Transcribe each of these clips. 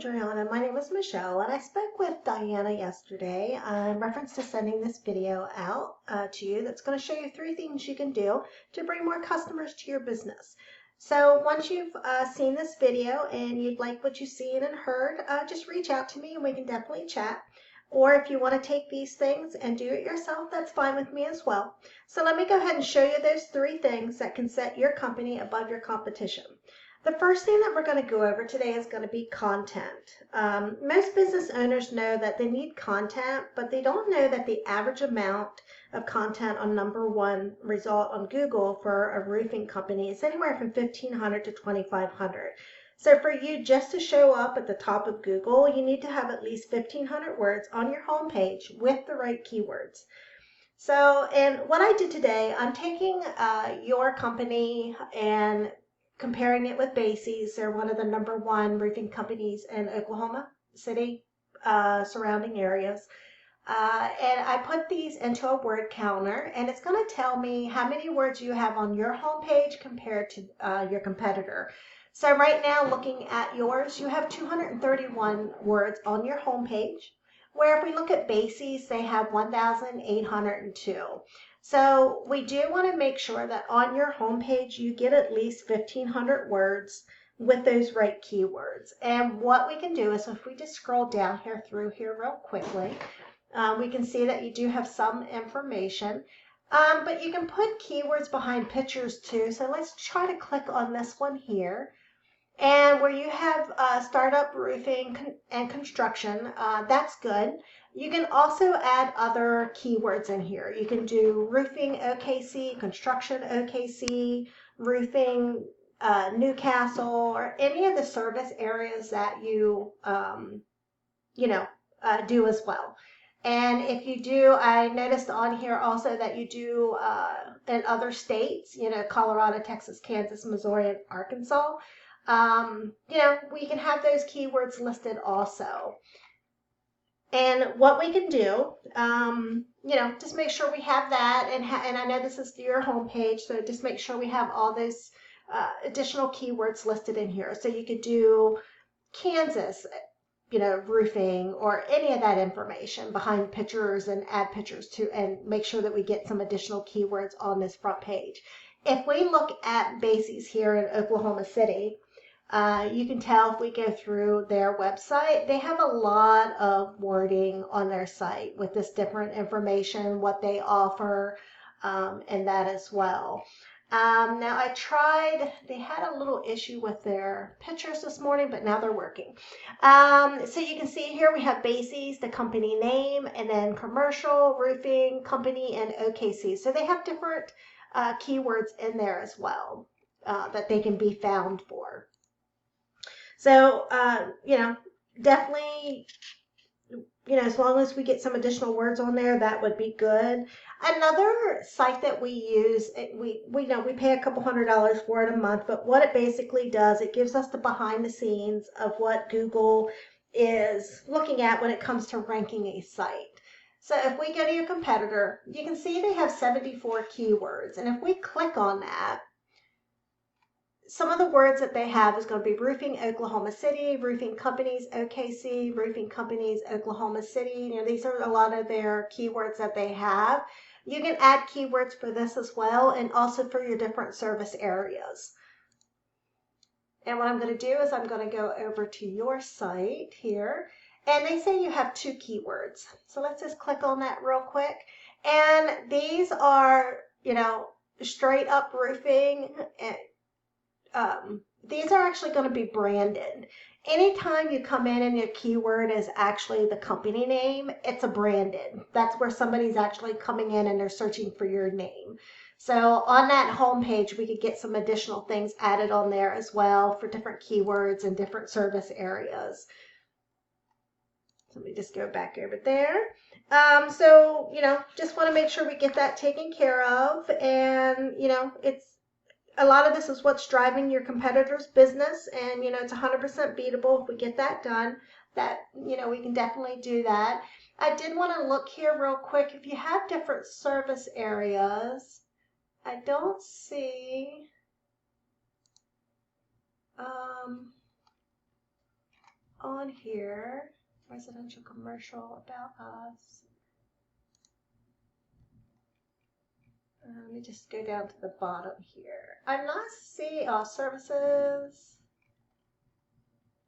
Adriana. My name is Michelle, and I spoke with Diana yesterday in reference to sending this video out to you that's going to show you 3 things you can do to bring more customers to your business. So once you've seen this video and you'd like what you've seen and heard, just reach out to me and we can definitely chat. Or if you want to take these things and do it yourself, that's fine with me as well. So let me go ahead and show you those 3 things that can set your company above your competition. The first thing that we're going to go over today is going to be content. Most business owners know that they need content, but they don't know that the average amount of content on #1 result on Google for a roofing company is anywhere from 1,500 to 2,500. So for you just to show up at the top of Google, you need to have at least 1,500 words on your homepage with the right keywords. So, and what I did today, I'm taking your company and comparing it with Basie's. They're one of the #1 roofing companies in Oklahoma City, surrounding areas. And I put these into a word counter, and it's going to tell me how many words you have on your homepage compared to your competitor. So right now, looking at yours, you have 231 words on your homepage, where if we look at Basie's, they have 1,802. So we do want to make sure that on your homepage you get at least 1,500 words with those right keywords. And what we can do is if we just scroll down here through here real quickly, we can see that you do have some information. But you can put keywords behind pictures too. So let's try to click on this one here. And where you have startup roofing and construction, that's good. You can also add other keywords in here. You can do roofing OKC, construction OKC, roofing Newcastle, or any of the service areas that you, do as well. And if you do, I noticed on here also that you do in other states, Colorado, Texas, Kansas, Missouri, and Arkansas. We can have those keywords listed also. And what we can do, just make sure we have that. And I know this is your homepage, so just make sure we have all those additional keywords listed in here. So you could do Kansas, roofing, or any of that information behind pictures, and add pictures too, and make sure that we get some additional keywords on this front page. If we look at Basie's here in Oklahoma City, you can tell if we go through their website, they have a lot of wording on their site with this different information, what they offer, and that as well. Now I tried, they had a little issue with their pictures this morning, but now they're working. So you can see here we have Basie's, the company name, and then commercial, roofing, company, and OKC. So they have different keywords in there as well that they can be found for. So, definitely, as long as we get some additional words on there, that would be good. Another site that we use, we pay a couple $100 for it a month, but what it basically does, it gives us the behind the scenes of what Google is looking at when it comes to ranking a site. So if we go to your competitor, you can see they have 74 keywords. And if we click on that, some of the words that they have is going to be roofing Oklahoma City, roofing companies OKC, roofing companies Oklahoma City. These are a lot of their keywords that they have. You can add keywords for this as well, and also for your different service areas. And what I'm going to do is I'm going to go over to your site here, and they say you have 2 keywords. So let's just click on that real quick. And these are, straight up roofing. These are actually going to be branded. Anytime you come in and your keyword is actually the company name, it's a branded. That's where somebody's actually coming in and they're searching for your name. So on that homepage, we could get some additional things added on there as well for different keywords and different service areas. So let me just go back over there. So, just want to make sure we get that taken care of. And, a lot of this is what's driving your competitor's business, and it's 100% beatable if we get that done. That we can definitely do that. I did want to look here real quick. If you have different service areas, I don't see. on here, residential, commercial, about us. Let me just go down to the bottom here. I'm not seeing services.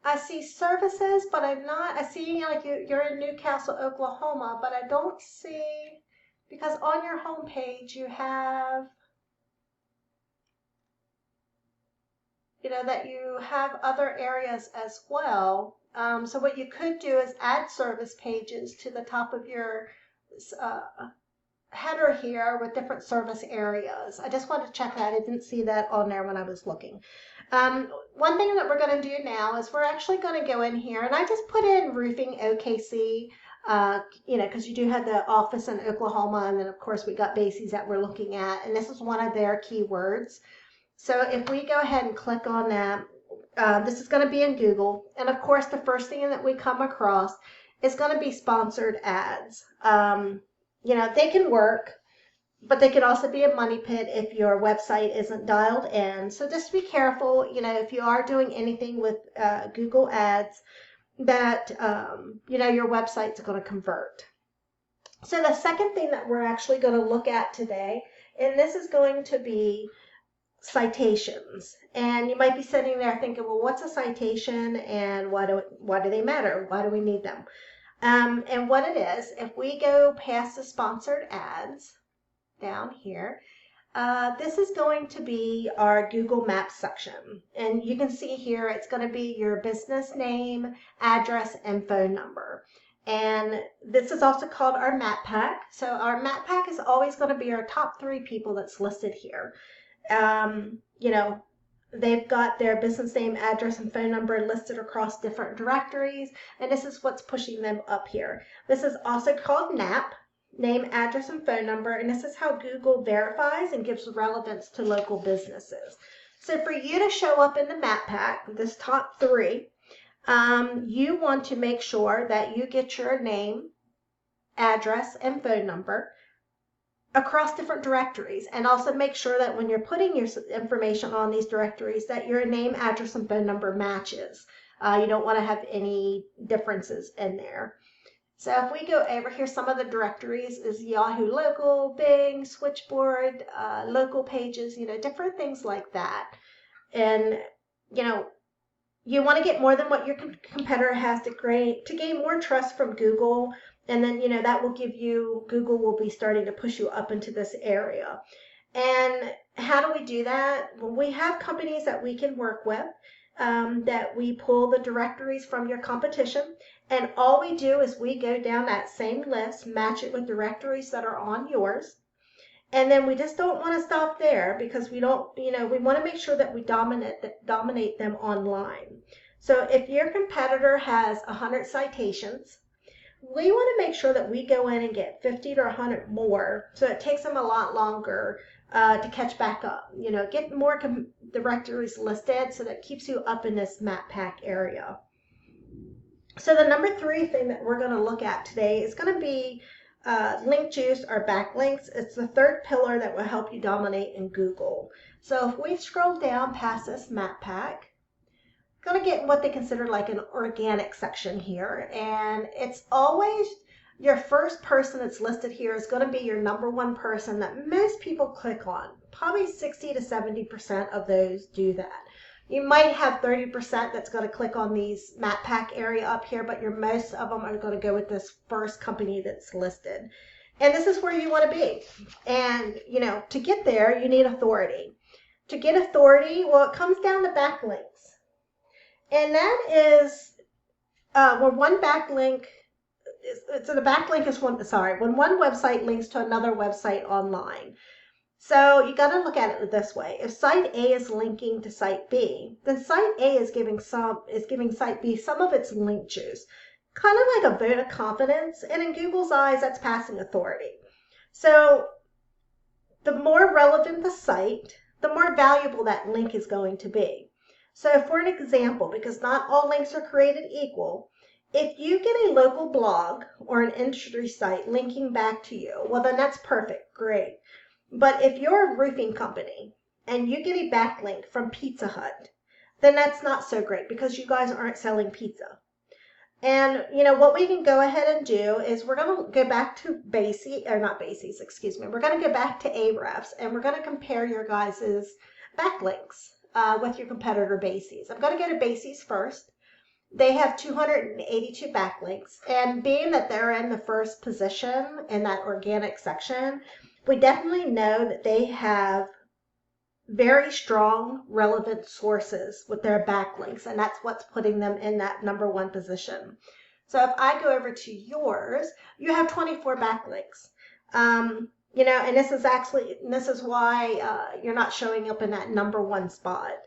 I see services, but I'm not. I see like you're in Newcastle, Oklahoma, but I don't see, because on your home page you have, that you have other areas as well. So what you could do is add service pages to the top of your header here with different service areas. I just wanted to check that. I didn't see that on there when I was looking. One thing that we're going to do now is we're actually going to go in here, and I just put in roofing OKC, because you do have the office in Oklahoma, and then of course we got bases that we're looking at, and this is one of their keywords. So if we go ahead and click on that, this is going to be in Google, and of course the first thing that we come across is going to be sponsored ads. They can work, but they could also be a money pit if your website isn't dialed in. So just be careful, if you are doing anything with Google ads, that, your website's going to convert. So the second thing that we're actually going to look at today, and this is going to be citations. And you might be sitting there thinking, well, what's a citation and why do they matter? Why do we need them? And what it is, if we go past the sponsored ads down here, this is going to be our Google Maps section. And you can see here, it's going to be your business name, address, and phone number. And this is also called our map pack. So our map pack is always going to be our top 3 people that's listed here. They've got their business name, address, and phone number listed across different directories, and this is what's pushing them up here. This is also called NAP, name, address, and phone number, and this is how Google verifies and gives relevance to local businesses. So for you to show up in the map pack, this top 3, you want to make sure that you get your name, address, and phone number across different directories, and also make sure that when you're putting your information on these directories that your name, address, and phone number matches. You don't want to have any differences in there. So if we go over here, some of the directories is Yahoo Local, Bing, Switchboard, local pages, different things like that. And, you want to get more than what your competitor has to gain more trust from Google. And then, that will give you, Google will be starting to push you up into this area. And how do we do that? Well, we have companies that we can work with, that we pull the directories from your competition. And all we do is we go down that same list, match it with directories that are on yours. And then we just don't want to stop there, because we don't, we want to make sure that we dominate them online. So if your competitor has 100 citations, we want to make sure that we go in and get 50 to 100 more, so it takes them a lot longer to catch back up. Get more directories listed, so that keeps you up in this map pack area. So the number 3 thing that we're going to look at today is going to be link juice or backlinks. It's the 3rd pillar that will help you dominate in Google. So if we scroll down past this map pack, going to get what they consider like an organic section here, and it's always your first person that's listed here is going to be your number 1 person that most people click on. Probably 60 to 70% of those do that. You might have 30% that's going to click on these map pack area up here, but most of them are going to go with this first company that's listed. And this is where you want to be. And, to get there, you need authority. To get authority, well, it comes down to backlinks. And that is when one backlink, so the backlink is when one website links to another website online. So you got to look at it this way. If site A is linking to site B, then site A is giving site B some of its link juice, kind of like a vote of confidence. And in Google's eyes, that's passing authority. So the more relevant the site, the more valuable that link is going to be. So for an example, because not all links are created equal, if you get a local blog or an industry site linking back to you, well, then that's perfect, great. But if you're a roofing company and you get a backlink from Pizza Hut, then that's not so great, because you guys aren't selling pizza. And what we can go ahead and do is we're going to go back to basic, or not basics, excuse me. We're going to go back to Ahrefs, and we're going to compare your guys's backlinks with your competitor bases. I'm going to go to bases first. They have 282 backlinks, and being that they're in the first position in that organic section, we definitely know that they have very strong relevant sources with their backlinks, and that's what's putting them in that #1 position. So if I go over to yours, you have 24 backlinks. And this is why you're not showing up in that #1 spot,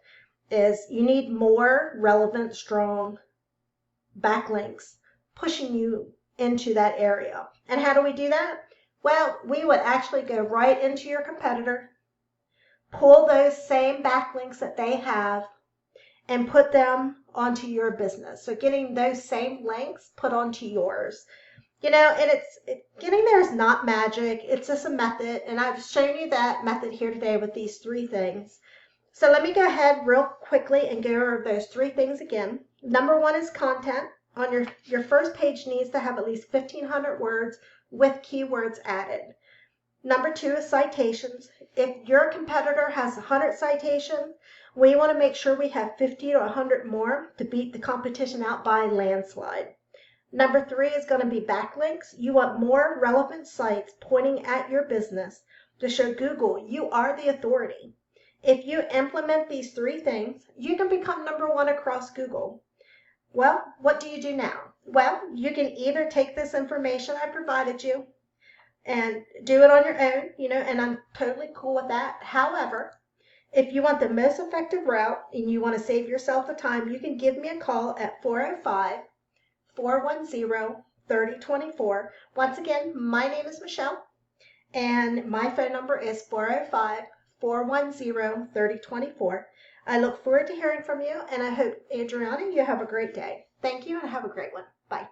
is you need more relevant, strong backlinks pushing you into that area. And how do we do that? Well, we would actually go right into your competitor, pull those same backlinks that they have, and put them onto your business. So getting those same links put onto yours. And getting there is not magic. It's just a method, and I've shown you that method here today with these 3 things. So let me go ahead real quickly and go over those 3 things again. #1 is content. On your first page needs to have at least 1,500 words with keywords added. #2 is citations. If your competitor has 100 citations, we want to make sure we have 50 to 100 more to beat the competition out by landslide. #3 is going to be backlinks. You want more relevant sites pointing at your business to show Google you are the authority. If you implement these 3 things, you can become #1 across Google. Well, what do you do now? Well, you can either take this information I provided you and do it on your own, and I'm totally cool with that. However, if you want the most effective route and you want to save yourself the time, you can give me a call at 405-410-3024. Once again, my name is Michelle, and my phone number is 405-410-3024. I look forward to hearing from you, and I hope, Adriana, you have a great day. Thank you, and have a great one. Bye.